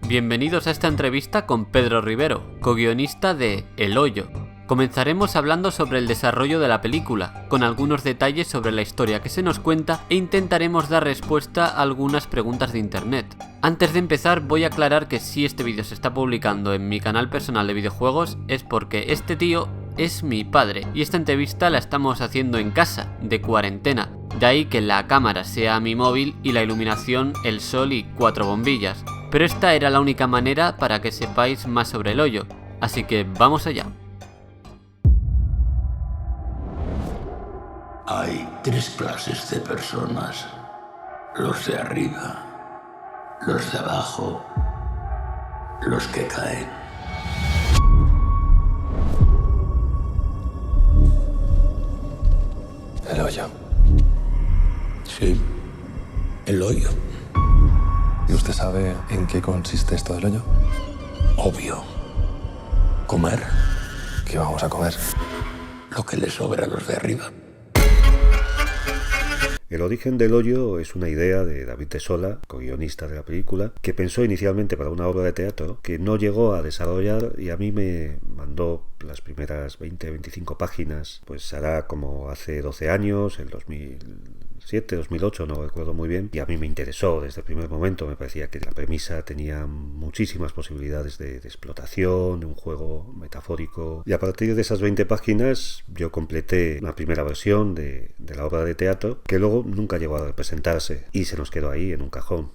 Bienvenidos a esta entrevista con Pedro Rivero, co-guionista de El Hoyo. Comenzaremos hablando sobre el desarrollo de la película, con algunos detalles sobre la historia que se nos cuenta e intentaremos dar respuesta a algunas preguntas de internet. Antes de empezar voy a aclarar que si este vídeo se está publicando en mi canal personal de videojuegos es porque este tío es mi padre y esta entrevista la estamos haciendo en casa, de cuarentena. De ahí que la cámara sea mi móvil y la iluminación el sol y 4 bombillas. Pero esta era la única manera para que sepáis más sobre El Hoyo, así que vamos allá. Hay 3 clases de personas: los de arriba, los de abajo, los que caen. El hoyo. Sí, el hoyo. ¿Y usted sabe en qué consiste esto del hoyo? Obvio. Comer ¿Qué vamos a comer? lo que les sobra a los de arriba. El origen del hoyo es una idea de David Tesola, co-guionista de la película, que pensó inicialmente para una obra de teatro que no llegó a desarrollar y a mí me mandó las primeras 20-25 páginas, pues hará como hace 12 años, el 2007, 2008, no recuerdo muy bien, y a mí me interesó desde el primer momento. Me parecía que la premisa tenía muchísimas posibilidades de explotación, de un juego metafórico, y a partir de esas 20 páginas yo completé una primera versión de la obra de teatro que luego nunca llegó a representarse y se nos quedó ahí en un cajón.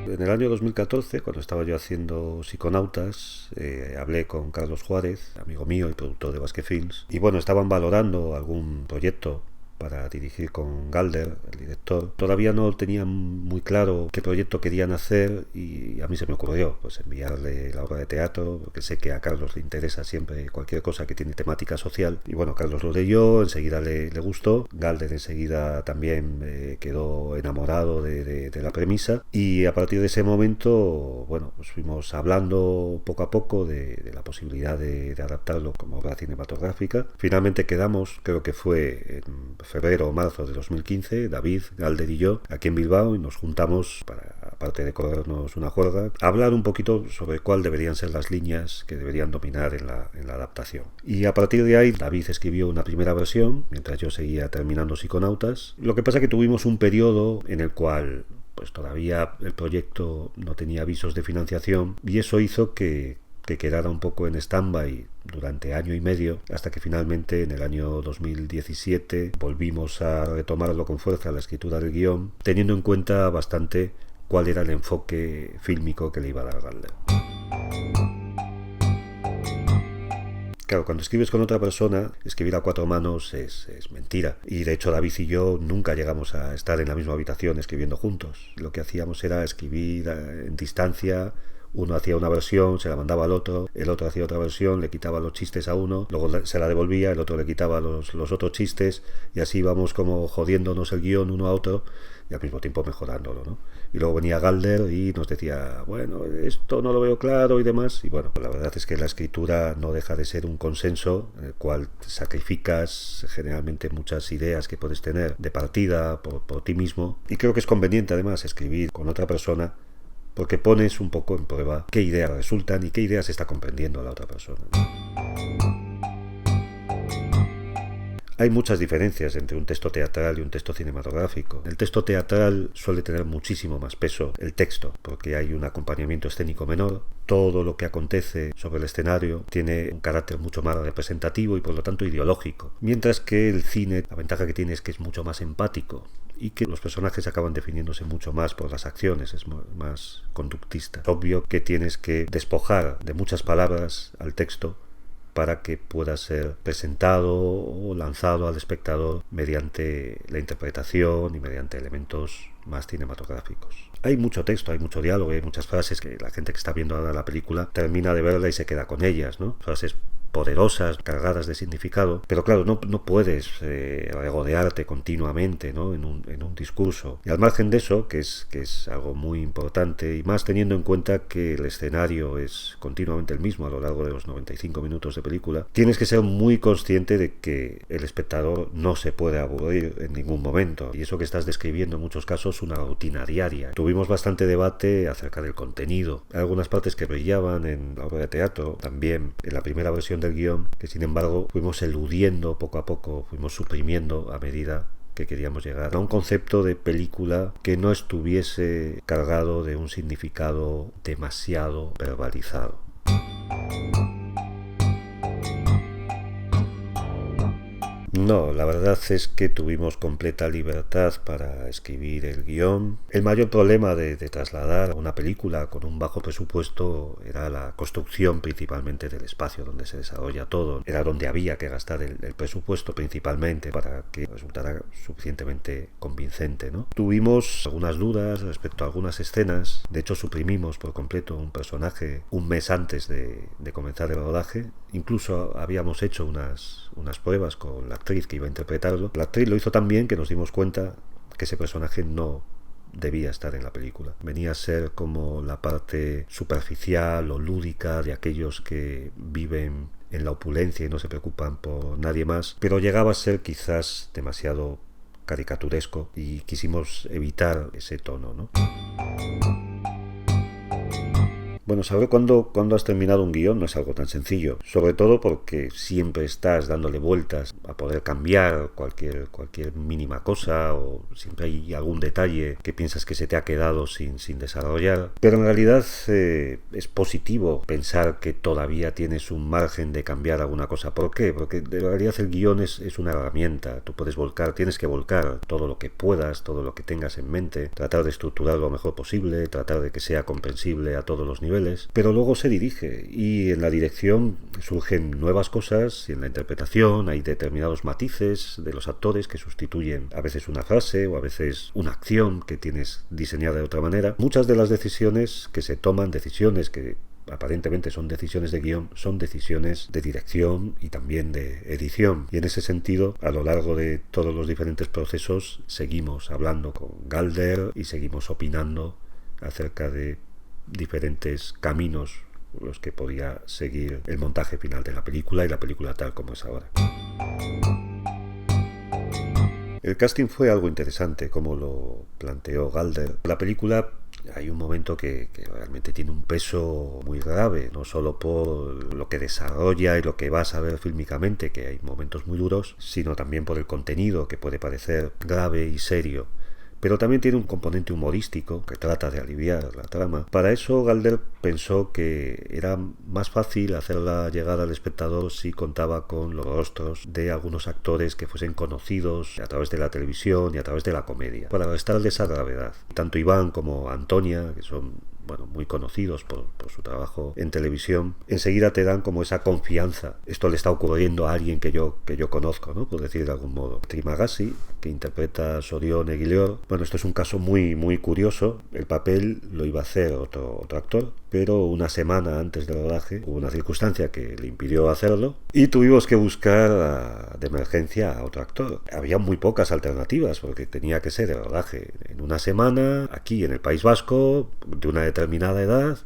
En el año 2014, cuando estaba yo haciendo Psiconautas, hablé con Carlos Juárez, amigo mío y productor de Basque Films, y bueno, estaban valorando algún proyecto para dirigir con Galder, el director. Todavía no tenían muy claro qué proyecto querían hacer y a mí se me ocurrió pues enviarle la obra de teatro, porque sé que a Carlos le interesa siempre cualquier cosa que tiene temática social. Y bueno, Carlos lo leyó, enseguida le gustó. Galder enseguida también quedó enamorado de la premisa y a partir de ese momento, bueno, pues fuimos hablando poco a poco de la posibilidad de adaptarlo como obra cinematográfica. Finalmente quedamos, creo que fue en febrero o marzo de 2015, David, Galder y yo, aquí en Bilbao, y nos juntamos para, aparte de corrernos una juerga, hablar un poquito sobre cuál deberían ser las líneas que deberían dominar en la adaptación. Y a partir de ahí, David escribió una primera versión, mientras yo seguía terminando Psiconautas. Lo que pasa es que tuvimos un periodo en el cual pues todavía el proyecto no tenía avisos de financiación y eso hizo que quedara un poco en stand-by durante año y medio, hasta que finalmente en el año 2017 volvimos a retomarlo con fuerza, la escritura del guión, teniendo en cuenta bastante cuál era el enfoque fílmico que le iba a dar Galder. Claro, cuando escribes con otra persona, escribir a 4 manos es mentira. Y de hecho David y yo nunca llegamos a estar en la misma habitación escribiendo juntos. Lo que hacíamos era escribir en distancia. Uno hacía una versión, se la mandaba al otro, el otro hacía otra versión, le quitaba los chistes a uno, luego se la devolvía, el otro le quitaba los otros chistes y así íbamos como jodiéndonos el guión uno a otro y al mismo tiempo mejorándolo, ¿no? Y luego venía Galder y nos decía, bueno, esto no lo veo claro y demás. Y bueno, pues la verdad es que la escritura no deja de ser un consenso en el cual sacrificas generalmente muchas ideas que puedes tener de partida por ti mismo. Y creo que es conveniente además escribir con otra persona porque pones un poco en prueba qué ideas resultan y qué ideas está comprendiendo la otra persona. Hay muchas diferencias entre un texto teatral y un texto cinematográfico. El texto teatral suele tener muchísimo más peso el texto, porque hay un acompañamiento escénico menor. Todo lo que acontece sobre el escenario tiene un carácter mucho más representativo y por lo tanto ideológico. Mientras que el cine, la ventaja que tiene es que es mucho más empático y que los personajes acaban definiéndose mucho más por las acciones, es más conductista. Obvio que tienes que despojar de muchas palabras al texto para que pueda ser presentado o lanzado al espectador mediante la interpretación y mediante elementos más cinematográficos. Hay mucho texto, hay mucho diálogo, hay muchas frases que la gente que está viendo ahora la película termina de verla y se queda con ellas, ¿no? Frases poderosas, cargadas de significado, pero claro, no puedes regodearte continuamente, ¿no? en un discurso. Y al margen de eso, que es algo muy importante, y más teniendo en cuenta que el escenario es continuamente el mismo a lo largo de los 95 minutos de película, tienes que ser muy consciente de que el espectador no se puede aburrir en ningún momento, y eso que estás describiendo en muchos casos una rutina diaria. Tuvimos bastante debate acerca del contenido, algunas partes que brillaban en la obra de teatro, también en la primera versión del guión, que sin embargo fuimos eludiendo poco a poco, fuimos suprimiendo a medida que queríamos llegar a un concepto de película que no estuviese cargado de un significado demasiado verbalizado. No, la verdad es que tuvimos completa libertad para escribir el guión. El mayor problema de trasladar una película con un bajo presupuesto era la construcción principalmente del espacio donde se desarrolla todo. Era donde había que gastar el presupuesto principalmente para que resultara suficientemente convincente, ¿no? Tuvimos algunas dudas respecto a algunas escenas. De hecho, suprimimos por completo un personaje un mes antes de comenzar el rodaje. Incluso habíamos hecho unas pruebas con la actriz que iba a interpretarlo. La actriz lo hizo tan bien que nos dimos cuenta que ese personaje no debía estar en la película. Venía a ser como la parte superficial o lúdica de aquellos que viven en la opulencia y no se preocupan por nadie más, pero llegaba a ser quizás demasiado caricaturesco y quisimos evitar ese tono, ¿no? Bueno, saber cuándo has terminado un guión no es algo tan sencillo, sobre todo porque siempre estás dándole vueltas a poder cambiar cualquier mínima cosa, o siempre hay algún detalle que piensas que se te ha quedado sin desarrollar. Pero en realidad es positivo pensar que todavía tienes un margen de cambiar alguna cosa. ¿Por qué? Porque en realidad el guión es una herramienta. Tú puedes tienes que volcar todo lo que puedas, todo lo que tengas en mente, tratar de estructurar lo mejor posible, tratar de que sea comprensible a todos los niveles. Pero luego se dirige, y en la dirección surgen nuevas cosas, y en la interpretación hay determinados matices de los actores que sustituyen a veces una frase o a veces una acción que tienes diseñada de otra manera. Muchas de las decisiones que se toman, decisiones que aparentemente son decisiones de guión, son decisiones de dirección y también de edición. Y en ese sentido, a lo largo de todos los diferentes procesos, seguimos hablando con Galder y seguimos opinando acerca de diferentes caminos los que podía seguir el montaje final de la película y la película tal como es ahora. El casting fue algo interesante, como lo planteó Galder. La película, hay un momento que realmente tiene un peso muy grave, no solo por lo que desarrolla y lo que vas a ver fílmicamente, que hay momentos muy duros, sino también por el contenido, que puede parecer grave y serio. Pero también tiene un componente humorístico que trata de aliviar la trama. Para eso Galder pensó que era más fácil hacerla llegar al espectador si contaba con los rostros de algunos actores que fuesen conocidos a través de la televisión y a través de la comedia, para restarle esa gravedad. Tanto Iván como Antonia, que son muy conocidos por su trabajo en televisión, enseguida te dan como esa confianza. Esto le está ocurriendo a alguien que yo conozco, ¿no? Por decir de algún modo. Trimagasi, que interpreta a Sorion Eguilior, esto es un caso muy curioso. El papel lo iba a hacer otro actor, pero una semana antes del rodaje hubo una circunstancia que le impidió hacerlo y tuvimos que buscar de emergencia a otro actor. Había muy pocas alternativas porque tenía que ser el rodaje en una semana, aquí en el País Vasco, de una determinada edad,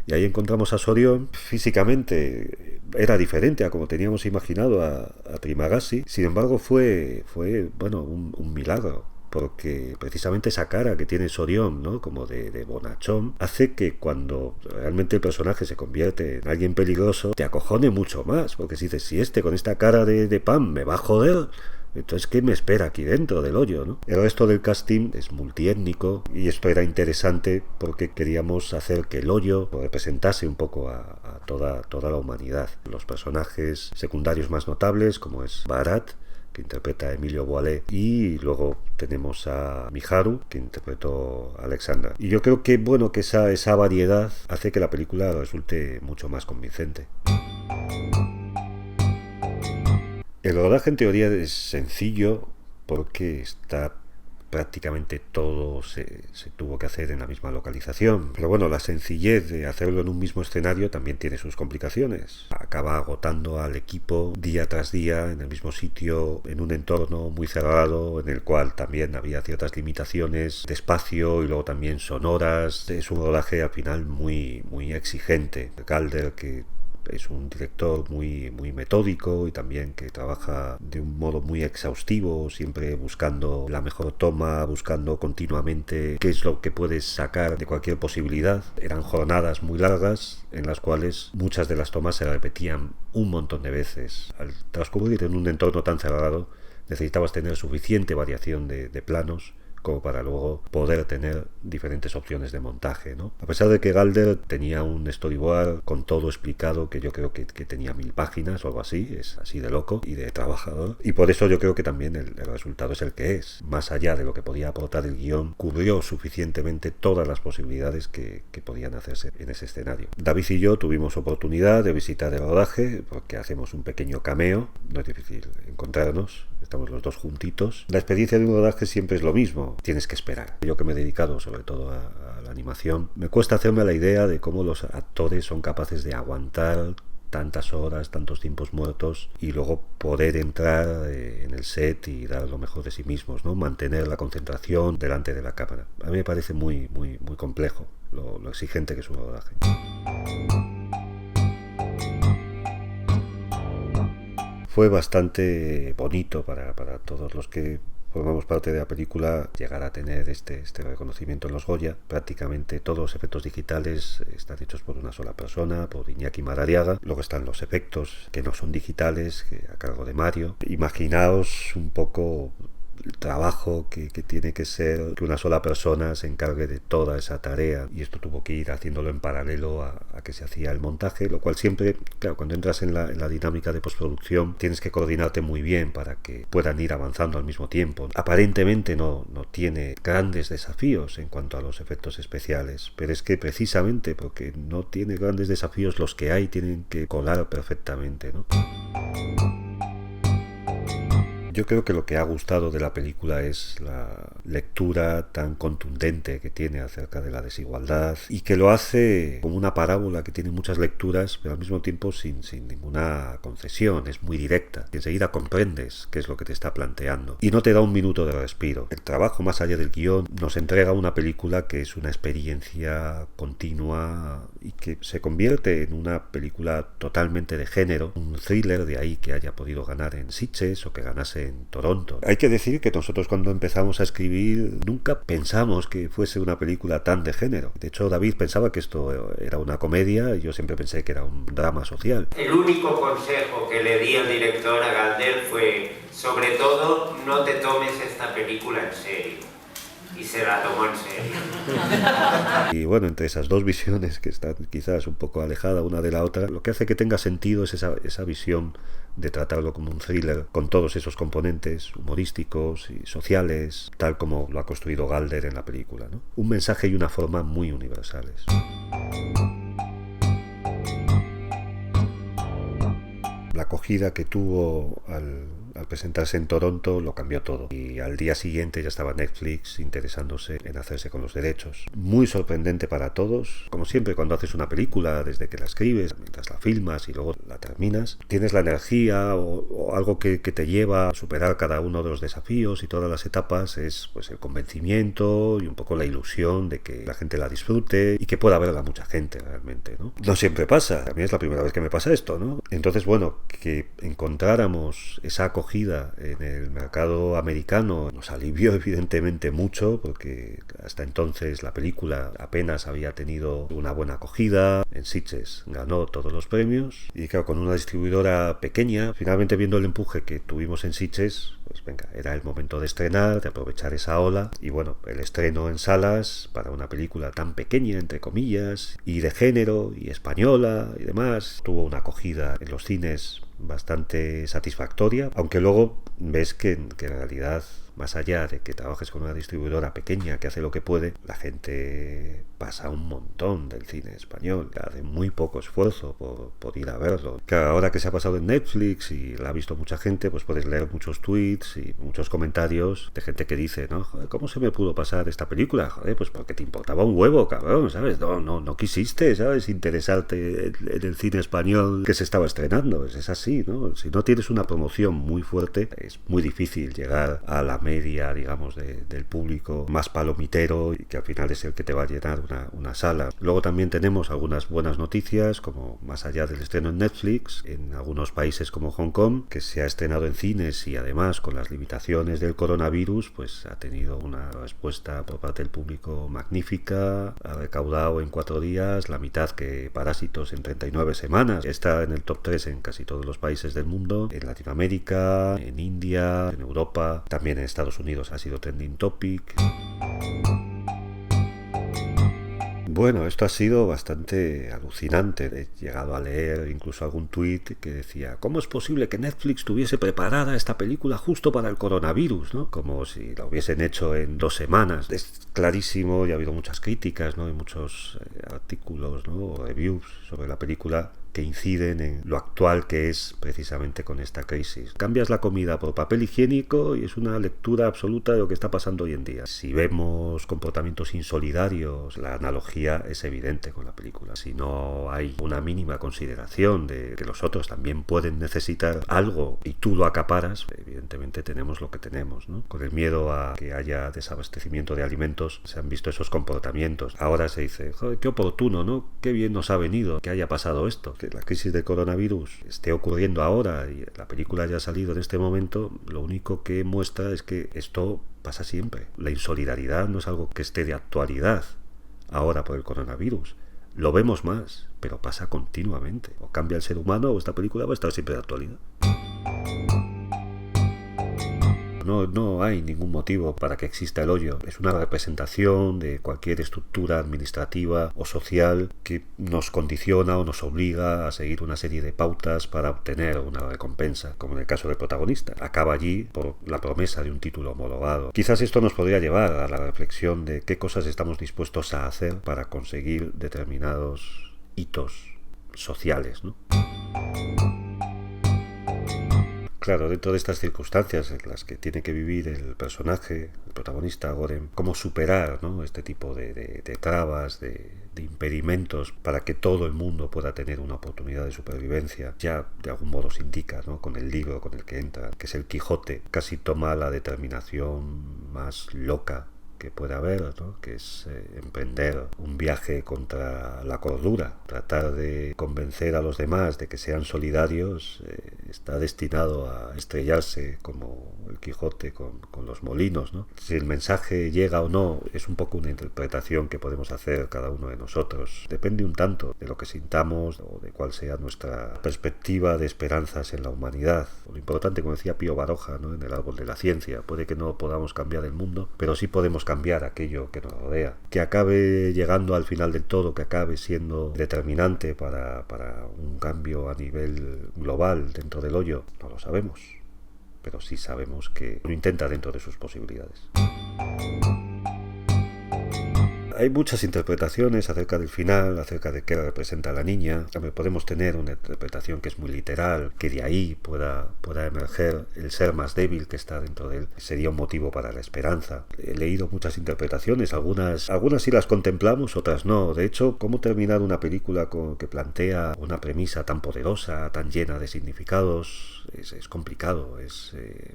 y ahí encontramos a Sorion. Físicamente era diferente a como teníamos imaginado a Trimagasi. Sin embargo fue un milagro, porque precisamente esa cara que tiene Sorion, ¿no? Como de bonachón, hace que cuando realmente el personaje se convierte en alguien peligroso, te acojone mucho más, porque si dices, si con esta cara de pan me va a joder, entonces ¿qué me espera aquí dentro del hoyo, ¿no? El resto del casting es multiétnico, y esto era interesante porque queríamos hacer que el hoyo representase un poco a toda la humanidad. Los personajes secundarios más notables, como es Barat, que interpreta a Emilio Boalé, y luego tenemos a Miharu, que interpretó a Alexandra. Y yo creo que esa variedad hace que la película resulte mucho más convincente. El rodaje en teoría es sencillo porque está prácticamente todo se tuvo que hacer en la misma localización. Pero bueno, la sencillez de hacerlo en un mismo escenario también tiene sus complicaciones. Acaba agotando al equipo día tras día en el mismo sitio, en un entorno muy cerrado, en el cual también había ciertas limitaciones de espacio y luego también sonoras. Es un rodaje al final muy exigente. Galder, que es un director muy metódico y también que trabaja de un modo muy exhaustivo, siempre buscando la mejor toma, buscando continuamente qué es lo que puedes sacar de cualquier posibilidad. Eran jornadas muy largas en las cuales muchas de las tomas se repetían un montón de veces. Al transcurrir en un entorno tan cerrado necesitabas tener suficiente variación de planos como para luego poder tener diferentes opciones de montaje, ¿no? A pesar de que Galder tenía un storyboard con todo explicado, que yo creo que tenía 1000 páginas o algo así, es así de loco y de trabajador, y por eso yo creo que también el resultado es el que es. Más allá de lo que podía aportar el guión, cubrió suficientemente todas las posibilidades que podían hacerse en ese escenario. David y yo tuvimos oportunidad de visitar el rodaje, porque hacemos un pequeño cameo, no es difícil encontrarnos, estamos los dos juntitos. La experiencia de un rodaje siempre es lo mismo, tienes que esperar. Yo que me he dedicado sobre todo a la animación, me cuesta hacerme la idea de cómo los actores son capaces de aguantar tantas horas, tantos tiempos muertos y luego poder entrar en el set y dar lo mejor de sí mismos, ¿no? Mantener la concentración delante de la cámara. A mí me parece muy complejo lo exigente que es un rodaje. Fue bastante bonito para todos los que formamos parte de la película llegar a tener este reconocimiento en los Goya. Prácticamente todos los efectos digitales están hechos por una sola persona, por Iñaki Madariaga. Luego están los efectos que no son digitales, a cargo de Mario. Imaginaos un poco el trabajo que tiene que ser que una sola persona se encargue de toda esa tarea, y esto tuvo que ir haciéndolo en paralelo a que se hacía el montaje, lo cual siempre, claro, cuando entras en la dinámica de postproducción tienes que coordinarte muy bien para que puedan ir avanzando al mismo tiempo. Aparentemente no tiene grandes desafíos en cuanto a los efectos especiales, pero es que precisamente porque no tiene grandes desafíos, los que hay tienen que colar perfectamente, ¿no? Yo creo que lo que ha gustado de la película es la lectura tan contundente que tiene acerca de la desigualdad, y que lo hace como una parábola que tiene muchas lecturas, pero al mismo tiempo sin ninguna concesión. Es muy directa y enseguida comprendes qué es lo que te está planteando y no te da un minuto de respiro. El trabajo más allá del guión nos entrega una película que es una experiencia continua y que se convierte en una película totalmente de género, un thriller, de ahí que haya podido ganar en Sitges o que ganase en Toronto. Hay que decir que nosotros cuando empezamos a escribir nunca pensamos que fuese una película tan de género. De hecho, David pensaba que esto era una comedia y yo siempre pensé que era un drama social. El único consejo que le di al director, a Galder, fue: sobre todo, no te tomes esta película en serio. Y se la tomó en serio. Y bueno, entre esas dos visiones que están quizás un poco alejadas una de la otra, lo que hace que tenga sentido es esa visión de tratarlo como un thriller con todos esos componentes humorísticos y sociales, tal como lo ha construido Galder en la película, ¿no? Un mensaje y una forma muy universales. La acogida que tuvo al presentarse en Toronto lo cambió todo, y al día siguiente ya estaba Netflix interesándose en hacerse con los derechos. Muy sorprendente para todos. Como siempre, cuando haces una película, desde que la escribes, mientras la filmas y luego la terminas, tienes la energía o algo que te lleva a superar cada uno de los desafíos y todas las etapas, es pues el convencimiento y un poco la ilusión de que la gente la disfrute y que pueda verla mucha gente realmente, ¿no? No siempre pasa, a mí es la primera vez que me pasa esto, ¿no? Entonces, bueno, que encontráramos esa acogida en el mercado americano nos alivió evidentemente mucho, porque hasta entonces la película apenas había tenido una buena acogida. En Sitges ganó todos los premios y claro, con una distribuidora pequeña, finalmente viendo el empuje que tuvimos en Sitges, pues venga, era el momento de estrenar, de aprovechar esa ola, y bueno, el estreno en salas para una película tan pequeña, entre comillas, y de género y española y demás, tuvo una acogida en los cines bastante satisfactoria, aunque luego ves que en realidad, más allá de que trabajes con una distribuidora pequeña que hace lo que puede, la gente pasa un montón del cine español, que hace muy poco esfuerzo por ir a verlo. Claro, ahora que se ha pasado en Netflix y la ha visto mucha gente, pues puedes leer muchos tweets y muchos comentarios de gente que dice, ¿no? Joder, ¿cómo se me pudo pasar esta película? Joder, pues porque te importaba un huevo, cabrón, ¿sabes? No quisiste, ¿sabes? Interesarte en el cine español que se estaba estrenando. Es así, ¿no? Si no tienes una promoción muy fuerte, es muy difícil llegar a la media, digamos, del público más palomitero y que al final es el que te va a llenar una sala. Luego también tenemos algunas buenas noticias, como más allá del estreno en Netflix, en algunos países como Hong Kong, que se ha estrenado en cines y además con las limitaciones del coronavirus, pues ha tenido una respuesta por parte del público magnífica, ha recaudado en 4 días la mitad que Parásitos en 39 semanas. Está en el top 3 en casi todos los países del mundo, en Latinoamérica, en India, en Europa, también en Estados Unidos ha sido trending topic. Bueno, esto ha sido bastante alucinante. He llegado a leer incluso algún tuit que decía, ¿cómo es posible que Netflix tuviese preparada esta película justo para el coronavirus, ¿no? Como si la hubiesen hecho en 2 semanas. Es clarísimo y ha habido muchas críticas, ¿no? Y muchos artículos, ¿no? O reviews sobre la película que inciden en lo actual que es precisamente con esta crisis. Cambias la comida por papel higiénico y es una lectura absoluta de lo que está pasando hoy en día. Si vemos comportamientos insolidarios, la analogía es evidente con la película. Si no hay una mínima consideración de que los otros también pueden necesitar algo y tú lo acaparas, evidentemente tenemos lo que tenemos, ¿no? Con el miedo a que haya desabastecimiento de alimentos se han visto esos comportamientos. Ahora se dice, joder, qué oportuno, ¿no? Qué bien nos ha venido que haya pasado esto. Que la crisis del coronavirus esté ocurriendo ahora y la película haya salido en este momento, lo único que muestra es que esto pasa siempre. La insolidaridad no es algo que esté de actualidad ahora por el coronavirus. Lo vemos más, pero pasa continuamente. O cambia el ser humano o esta película va a estar siempre de actualidad. No hay ningún motivo para que exista El Hoyo. Es una representación de cualquier estructura administrativa o social que nos condiciona o nos obliga a seguir una serie de pautas para obtener una recompensa, como en el caso del protagonista. Acaba allí por la promesa de un título homologado. Quizás esto nos podría llevar a la reflexión de qué cosas estamos dispuestos a hacer para conseguir determinados hitos sociales, ¿no? Claro, dentro de estas circunstancias en las que tiene que vivir el personaje, el protagonista, Gorem, cómo superar, ¿no? Este tipo de trabas, de impedimentos para que todo el mundo pueda tener una oportunidad de supervivencia. Ya de algún modo se indica, ¿no? Con el libro con el que entra, que es el Quijote, casi toma la determinación más loca que puede haber, ¿no? Que es emprender un viaje contra la cordura, tratar de convencer a los demás de que sean solidarios, está destinado a estrellarse como el Quijote con los molinos, ¿no? Si el mensaje llega o no es un poco una interpretación que podemos hacer cada uno de nosotros. Depende un tanto de lo que sintamos o de cuál sea nuestra perspectiva de esperanzas en la humanidad. Lo importante, como decía Pío Baroja, ¿no? En el árbol de la ciencia, puede que no podamos cambiar el mundo, pero sí podemos cambiar aquello que nos rodea. Que acabe llegando al final del todo, que acabe siendo determinante para un cambio a nivel global dentro del hoyo, no lo sabemos, pero sí sabemos que lo intenta dentro de sus posibilidades. Hay muchas interpretaciones acerca del final, acerca de qué representa la niña. También podemos tener una interpretación que es muy literal, que de ahí pueda emerger el ser más débil que está dentro de él. Sería un motivo para la esperanza. He leído muchas interpretaciones, algunas sí las contemplamos, otras no. De hecho, cómo terminar una película que plantea una premisa tan poderosa, tan llena de significados, es complicado.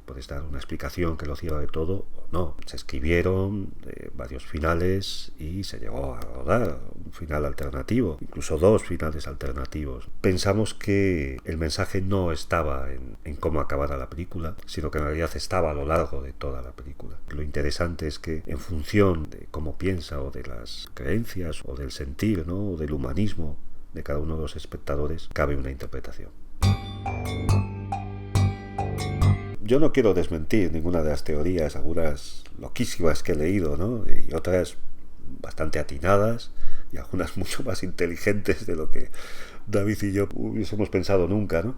Puedes dar una explicación que lo cierra de todo o no. Se escribieron varios finales y se llegó a rodar un final alternativo, incluso 2 finales alternativos. Pensamos que el mensaje no estaba en cómo acabara la película, sino que en realidad estaba a lo largo de toda la película. Lo interesante es que en función de cómo piensa o de las creencias o del sentir, ¿no? O del humanismo de cada uno de los espectadores, cabe una interpretación. Yo no quiero desmentir ninguna de las teorías, algunas loquísimas que he leído, ¿no? Y otras bastante atinadas y algunas mucho más inteligentes de lo que David y yo hubiésemos pensado nunca, ¿no?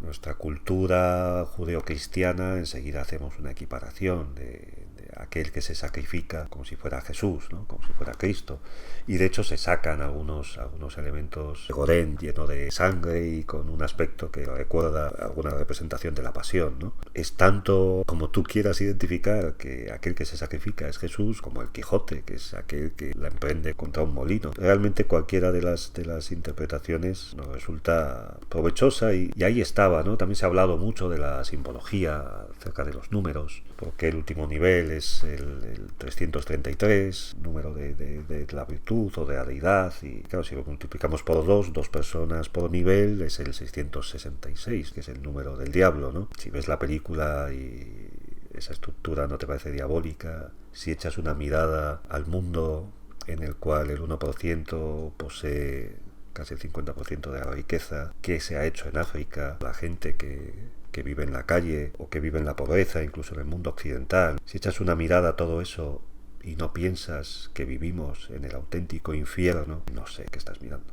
Nuestra cultura judeocristiana, enseguida hacemos una equiparación de aquel que se sacrifica como si fuera Jesús, ¿no? Como si fuera Cristo. Y de hecho se sacan algunos elementos de Godin lleno de sangre y con un aspecto que recuerda alguna representación de la pasión, ¿no? Es tanto como tú quieras identificar que aquel que se sacrifica es Jesús, como el Quijote, que es aquel que la emprende contra un molino. Realmente cualquiera de las interpretaciones nos resulta provechosa y ahí estaba, ¿no? También se ha hablado mucho de la simbología acerca de los números, porque el último nivel es el 333, número de la virtud o de la deidad, y claro, si lo multiplicamos por dos personas por nivel es el 666, que es el número del diablo, ¿no? Si ves la película y esa estructura no te parece diabólica, si echas una mirada al mundo en el cual el 1% posee casi el 50% de la riqueza que se ha hecho en África, la gente que vive en la calle o que vive en la pobreza, incluso en el mundo occidental, si echas una mirada a todo eso y no piensas que vivimos en el auténtico infierno, no sé qué estás mirando.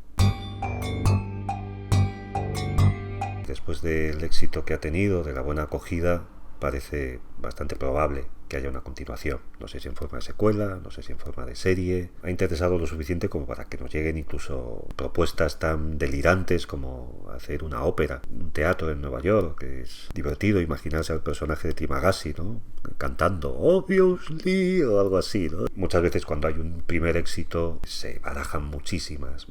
Después del éxito que ha tenido, de la buena acogida, parece bastante probable que haya una continuación. No sé si en forma de secuela, no sé si en forma de serie. Ha interesado lo suficiente como para que nos lleguen incluso propuestas tan delirantes como hacer una ópera, un teatro en Nueva York, que es divertido imaginarse al personaje de Tim Agassi, ¿no? Cantando Obviously o algo así, ¿no? Muchas veces cuando hay un primer éxito se barajan muchísimas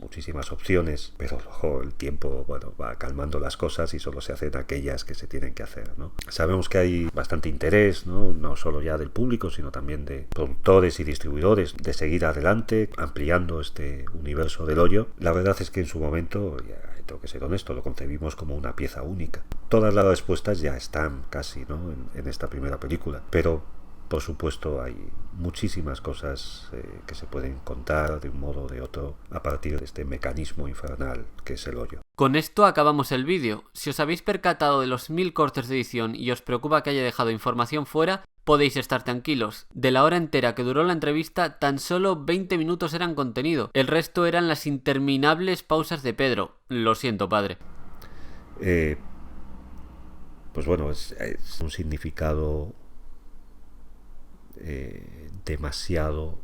opciones, pero ojo, el tiempo, bueno, va calmando las cosas y solo se hacen aquellas que se tienen que hacer, ¿no? Sabemos que hay bastante interés, no solo ya del público, sino también de productores y distribuidores, de seguir adelante, ampliando este universo del hoyo. La verdad es que en su momento, ya tengo que ser honesto, lo concebimos como una pieza única. Todas las respuestas ya están casi, ¿no? en esta primera película, pero por supuesto hay muchísimas cosas que se pueden contar de un modo o de otro a partir de este mecanismo infernal que es el hoyo. Con esto acabamos el vídeo. Si os habéis percatado de los 1000 cortes de edición y os preocupa que haya dejado información fuera, podéis estar tranquilos. De la hora entera que duró la entrevista, tan solo 20 minutos eran contenido. El resto eran las interminables pausas de Pedro. Lo siento, padre. Pues bueno, es un significado demasiado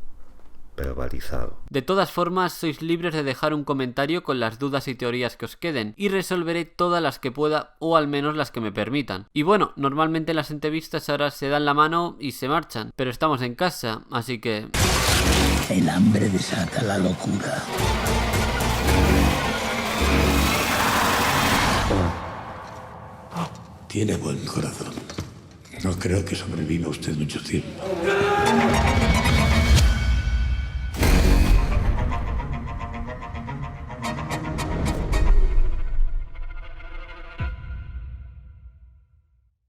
verbalizado. De todas formas, sois libres de dejar un comentario con las dudas y teorías que os queden, y resolveré todas las que pueda, o al menos las que me permitan. Y bueno, normalmente las entrevistas ahora se dan la mano y se marchan, pero estamos en casa, así que... El hambre desata la locura. Tiene buen corazón. No creo que sobreviva usted mucho tiempo.